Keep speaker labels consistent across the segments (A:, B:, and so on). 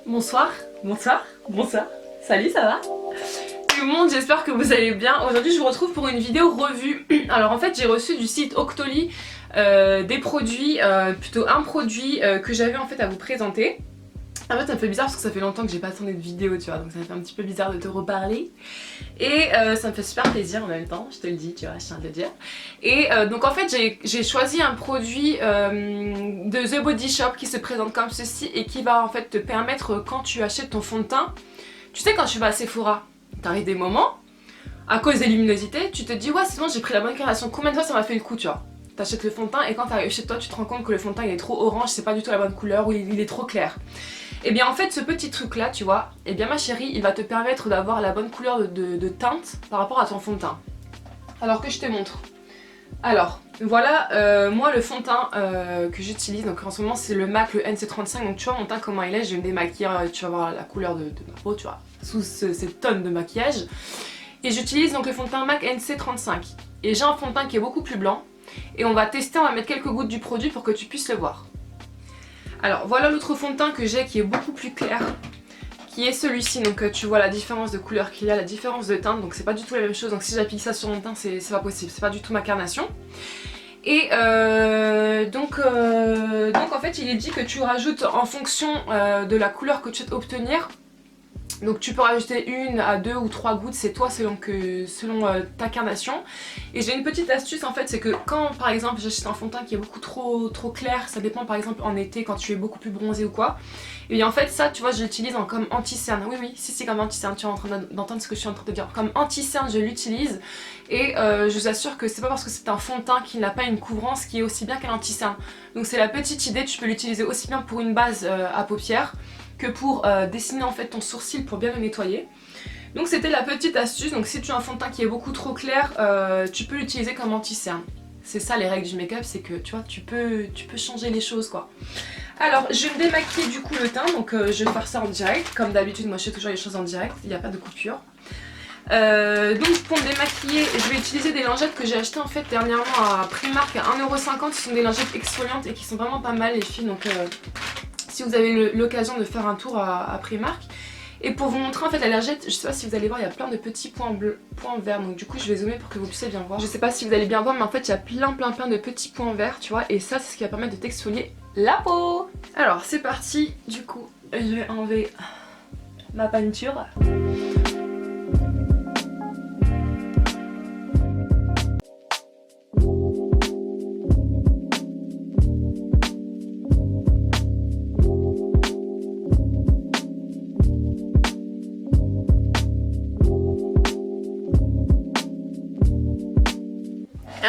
A: Bonsoir, bonsoir, bonsoir, salut, ça va? Tout le monde, j'espère que vous allez bien. Aujourd'hui je vous retrouve pour une vidéo revue. Alors en fait j'ai reçu du site Octoly des produits, plutôt un produit que j'avais en fait à vous présenter. En fait ça me fait bizarre parce que ça fait longtemps que j'ai pas tourné de vidéo, tu vois, donc ça me fait un petit peu bizarre de te reparler. Et ça me fait super plaisir en même temps, je te le dis, tu vois, je tiens à te le dire. Et donc en fait j'ai choisi un produit de The Body Shop qui se présente comme ceci et qui va en fait te permettre quand tu achètes ton fond de teint, tu sais quand tu vas à Sephora, t'arrives des moments, à cause des luminosités, tu te dis ouais c'est bon j'ai pris la bonne carnation, combien de fois ça m'a fait le coup, tu vois. T'achètes le fond de teint et quand t'arrives chez toi tu te rends compte que le fond de teint il est trop orange, c'est pas du tout la bonne couleur ou il est trop clair. Et bien en fait ce petit truc là tu vois, et bien ma chérie il va te permettre d'avoir la bonne couleur de teinte par rapport à ton fond de teint. Alors que je te montre. Alors voilà moi le fond de teint que j'utilise, donc en ce moment c'est le MAC, le NC35, donc tu vois mon teint comment il est, je vais me démaquiller, tu vas voir la couleur de ma peau tu vois, sous cette tonne de maquillage. Et j'utilise donc le fond de teint MAC NC35. Et j'ai un fond de teint qui est beaucoup plus blanc. Et on va tester, on va mettre quelques gouttes du produit pour que tu puisses le voir. Alors voilà l'autre fond de teint que j'ai qui est beaucoup plus clair, qui est celui-ci. Donc tu vois la différence de couleur qu'il y a, la différence de teinte, donc c'est pas du tout la même chose. Donc si j'applique ça sur mon teint c'est pas possible, c'est pas du tout ma carnation. Et donc en fait il est dit que tu rajoutes en fonction de la couleur que tu souhaites obtenir. Donc tu peux rajouter 1 à 2 ou 3 gouttes, c'est toi selon ta carnation. Et j'ai une petite astuce en fait, c'est que quand par exemple j'achète un fond de teint qui est beaucoup trop clair, ça dépend par exemple en été quand tu es beaucoup plus bronzé ou quoi. Et bien en fait ça tu vois je l'utilise comme anti-cerne, oui si c'est comme anti-cerne, tu es en train d'entendre ce que je suis en train de dire. Comme anti-cerne je l'utilise et je vous assure que c'est pas parce que c'est un fond de teint qui n'a pas une couvrance qui est aussi bien qu'un anti-cerne. Donc c'est la petite idée, tu peux l'utiliser aussi bien pour une base à paupières que pour dessiner en fait ton sourcil pour bien le nettoyer. Donc c'était la petite astuce, donc si tu as un fond de teint qui est beaucoup trop clair, tu peux l'utiliser comme anti-cerne. C'est ça les règles du make-up, c'est que tu vois, tu peux changer les choses quoi. Alors je vais me démaquiller du coup le teint, donc je vais faire ça en direct. Comme d'habitude moi je fais toujours les choses en direct, il n'y a pas de coupure. Donc pour me démaquiller, je vais utiliser des lingettes que j'ai achetées en fait dernièrement à Primark à 1,50€. Ce sont des lingettes exfoliantes et qui sont vraiment pas mal les filles, donc si vous avez l'occasion de faire un tour à Primark. Et pour vous montrer en fait la lingette, je sais pas si vous allez voir, il y a plein de petits points bleus, points verts, donc du coup je vais zoomer pour que vous puissiez bien voir. Je sais pas si vous allez bien voir, mais en fait il y a plein de petits points verts, tu vois, et ça c'est ce qui va permettre de t'exfolier la peau. Alors c'est parti, du coup je vais enlever ma peinture.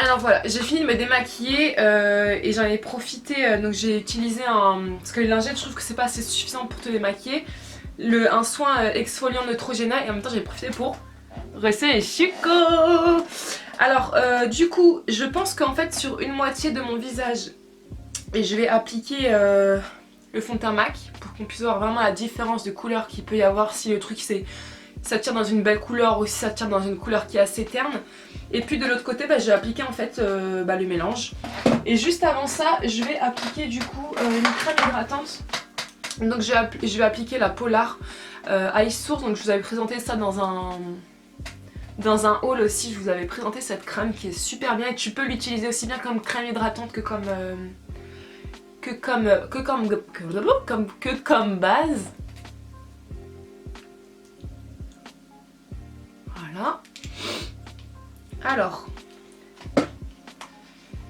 A: Alors voilà, j'ai fini de me démaquiller et j'en ai profité, donc j'ai utilisé parce que les lingettes je trouve que c'est pas assez suffisant pour te démaquiller, un soin exfoliant Neutrogena, et en même temps j'ai profité pour rester chico. Alors du coup je pense qu'en fait sur une moitié de mon visage je vais appliquer le fond de teint MAC pour qu'on puisse voir vraiment la différence de couleur qu'il peut y avoir, si le truc ça tire dans une belle couleur ou si ça tire dans une couleur qui est assez terne. Et puis de l'autre côté je vais appliquer en fait le mélange. Et juste avant ça je vais appliquer du coup une crème hydratante. Donc je vais appliquer la Polar Ice Source. Donc je vous avais présenté ça dans un haul aussi, je vous avais présenté cette crème qui est super bien. Et tu peux l'utiliser aussi bien comme crème hydratante que comme base. Voilà. Alors,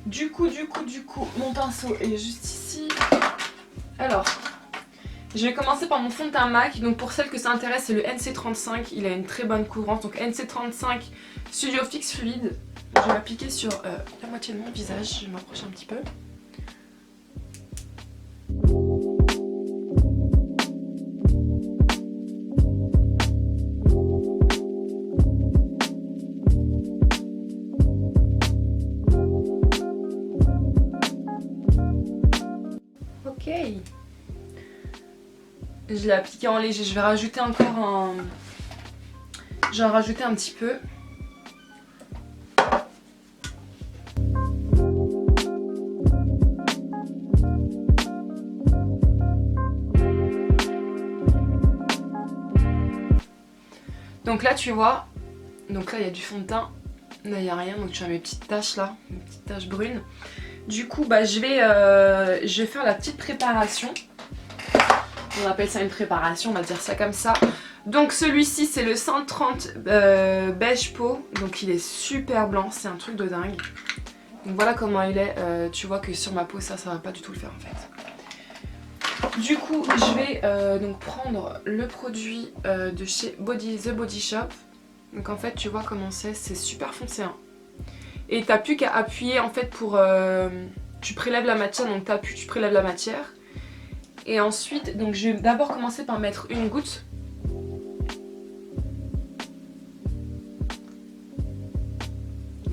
A: du coup, mon pinceau est juste ici. Alors, je vais commencer par mon fond de teint MAC. Donc pour celles que ça intéresse, c'est le NC35. Il a une très bonne couvrance. Donc NC35 Studio Fix Fluide. Je vais l'appliquer sur la moitié de mon visage. Je vais m'approcher un petit peu. Ok. Je l'ai appliqué en léger, je vais rajouter encore Je vais en rajouter un petit peu. Donc là tu vois, donc là il y a du fond de teint, là il n'y a rien, donc tu as mes petites taches là, mes petites taches brunes. Du coup bah je vais faire la petite préparation. On appelle ça une préparation, on va dire ça comme ça. Donc celui-ci c'est le 130 beige peau, donc il est super blanc, c'est un truc de dingue. Donc voilà comment il est, tu vois que sur ma peau ça va pas du tout le faire en fait. Du coup je vais donc prendre le produit de chez The Body Shop. Donc en fait tu vois comment c'est super foncé hein. Et t'as plus qu'à appuyer en fait pour... tu prélèves la matière, donc t'appuies, tu prélèves la matière. Et ensuite, donc je vais d'abord commencer par mettre une goutte.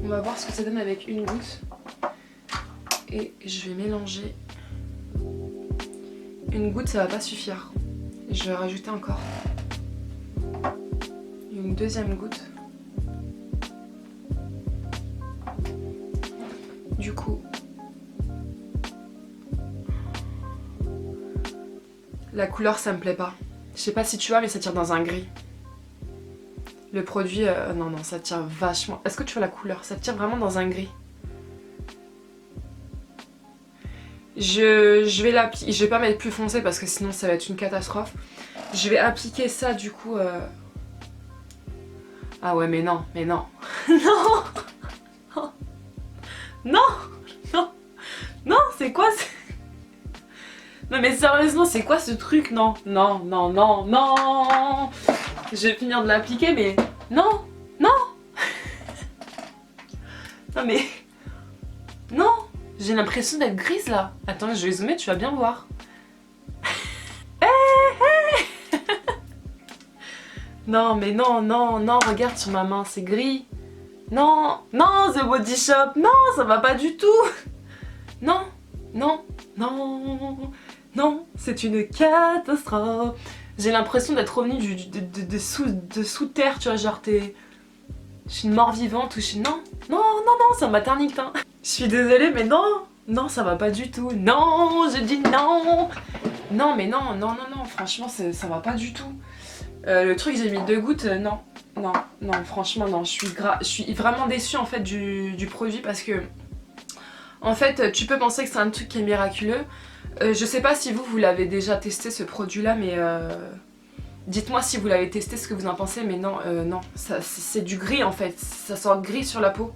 A: On va voir ce que ça donne avec une goutte. Et je vais mélanger. Une goutte ça va pas suffire. Je vais rajouter encore. Une deuxième goutte. Du coup, la couleur ça me plaît pas. Je sais pas si tu vois mais ça tire dans un gris. Le produit, non ça tire vachement. Est-ce que tu vois la couleur? Ça tire vraiment dans un gris. Je vais l'appliquer, je vais pas mettre plus foncé parce que sinon ça va être une catastrophe. Je vais appliquer ça du coup. Ah ouais mais non. non. Non, c'est quoi Non mais sérieusement, c'est quoi ce truc? Non. Je vais finir de l'appliquer mais... Non. Non mais... Non. J'ai l'impression d'être grise là. Attends, je vais zoomer, tu vas bien voir. Non mais non, regarde sur ma main, c'est gris. Non, The Body Shop, non, ça va pas du tout. Non, c'est une catastrophe. J'ai l'impression d'être revenue de sous terre, tu vois, genre je suis une mort vivante ou je suis... Non, c'est un maternité. Hein. Je suis désolée, mais non, ça va pas du tout. Non, je dis non. Non, mais non, franchement, ça va pas du tout. Le truc, j'ai mis 2 gouttes, non, franchement, non, je suis vraiment déçue en fait du produit parce que en fait, tu peux penser que c'est un truc qui est miraculeux. Je sais pas si vous l'avez déjà testé ce produit là, mais dites-moi si vous l'avez testé, ce que vous en pensez, mais non, c'est du gris en fait, ça sort gris sur la peau.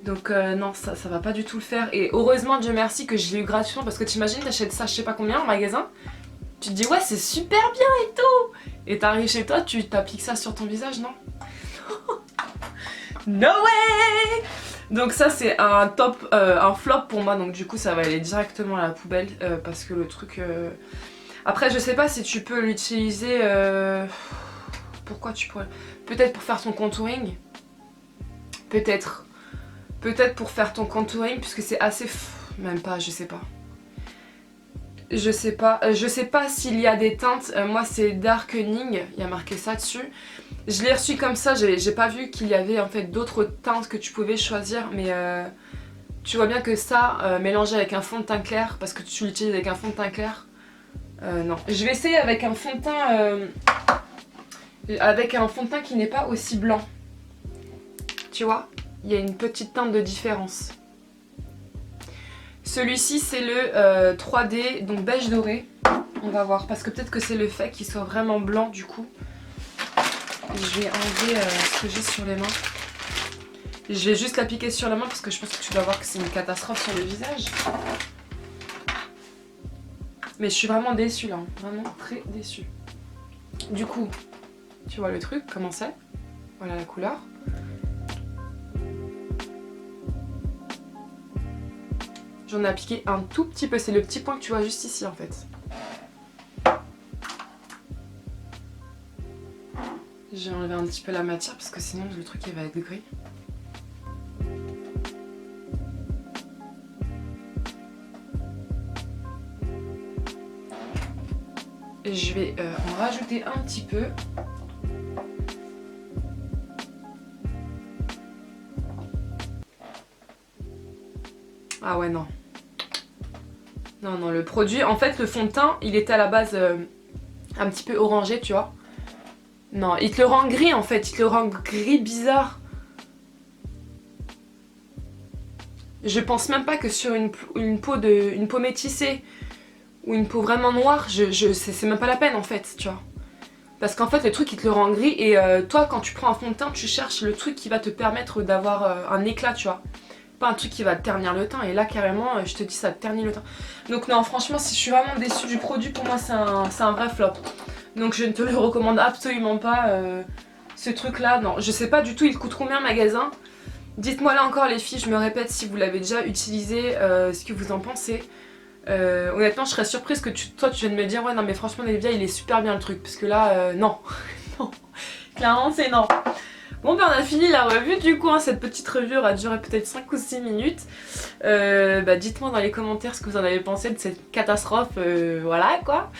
A: Donc non, ça va pas du tout le faire. Et heureusement, Dieu merci que je l'ai eu gratuitement parce que t'imagines, t'achètes ça je sais pas combien en magasin. Tu te dis ouais c'est super bien et tout. Et t'arrives chez toi, tu t'appliques ça sur ton visage, non? No way! Donc ça c'est un un flop pour moi, donc du coup ça va aller directement à la poubelle parce que le truc... Après je sais pas si tu peux l'utiliser... Pourquoi tu pourrais... Peut-être pour faire ton contouring. Peut-être pour faire ton contouring puisque c'est assez... Même pas, je sais pas. Je sais pas s'il y a des teintes, moi c'est Darkening, il y a marqué ça dessus. Je l'ai reçu comme ça, j'ai pas vu qu'il y avait en fait d'autres teintes que tu pouvais choisir, mais tu vois bien que ça, mélangé avec un fond de teint clair, parce que tu l'utilises avec un fond de teint clair, non. Je vais essayer avec un fond de teint, qui n'est pas aussi blanc. Tu vois, il y a une petite teinte de différence. Celui-ci c'est le 3D, donc beige doré. On va voir, parce que peut-être que c'est le fait qu'il soit vraiment blanc du coup. Je vais enlever ce que j'ai sur les mains. Je vais juste l'appliquer sur la main parce que je pense que tu dois voir que c'est une catastrophe sur le visage. Mais je suis vraiment déçue là, vraiment très déçue. Du coup, tu vois le truc, comment c'est? Voilà la couleur. J'en ai appliqué un tout petit peu, c'est le petit point que tu vois juste ici en fait. J'ai enlevé un petit peu la matière parce que sinon le truc il va être gris. Et je vais en rajouter un petit peu. Ah ouais non. Non, le produit, en fait le fond de teint il était à la base un petit peu orangé tu vois. Non, il te le rend gris en fait, il te le rend gris bizarre. Je pense même pas que sur une peau métissée ou une peau vraiment noire, c'est même pas la peine en fait, tu vois. Parce qu'en fait le truc il te le rend gris et toi quand tu prends un fond de teint tu cherches le truc qui va te permettre d'avoir un éclat, tu vois. Pas un truc qui va te ternir le teint et là carrément je te dis ça te ternit le teint. Donc non franchement si je suis vraiment déçue du produit, pour moi c'est un vrai flop. Donc je ne te le recommande absolument pas ce truc là, non. Je sais pas du tout il coûte combien en magasin. Dites-moi là encore les filles, je me répète si vous l'avez déjà utilisé, ce que vous en pensez. Honnêtement je serais surprise que toi tu viennes me dire ouais non mais franchement Olivia il est super bien le truc. Parce que là non, non, clairement c'est non. Bon ben on a fini la revue du coup, hein, cette petite revue aura duré peut-être 5 ou 6 minutes. Dites-moi dans les commentaires ce que vous en avez pensé de cette catastrophe, voilà quoi.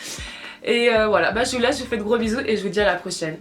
A: Et voilà, je vous laisse, je vous fais de gros bisous et je vous dis à la prochaine.